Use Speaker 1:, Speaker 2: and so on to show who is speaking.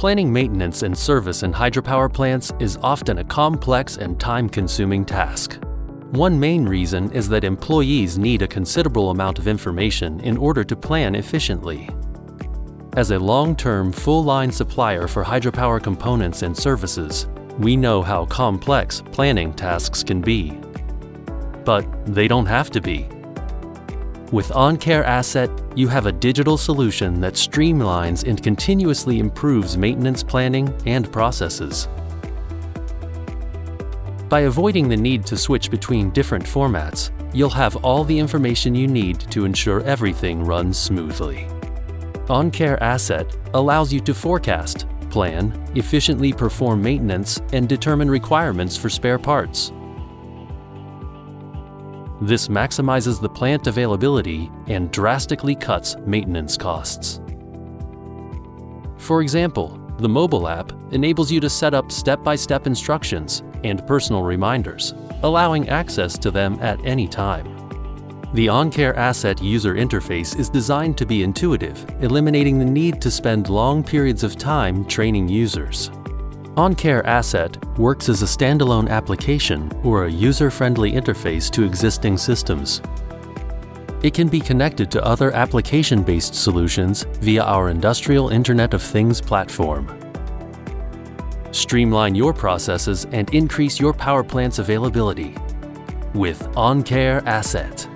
Speaker 1: Planning maintenance and service in hydropower plants is often a complex and time-consuming task. One main reason is that employees need a considerable amount of information in order to plan efficiently. As a long-term, full-line supplier for hydropower components and services, we know how complex planning tasks can be. But they don't have to be. With OnCare.Asset, you have a digital solution that streamlines and continuously improves maintenance planning and processes. By avoiding the need to switch between different formats, you'll have all the information you need to ensure everything runs smoothly. OnCare.Asset allows you to forecast, plan, efficiently perform maintenance, and determine requirements for spare parts. This maximizes the plant availability and drastically cuts maintenance costs. For example, the mobile app enables you to set up step-by-step instructions and personal reminders, allowing access to them at any time. The OnCare.Asset user interface is designed to be intuitive, eliminating the need to spend long periods of time training users. OnCare.Asset works as a standalone application or a user-friendly interface to existing systems. It can be connected to other application-based solutions via our Industrial Internet of Things platform. Streamline your processes and increase your power plant's availability with OnCare.Asset.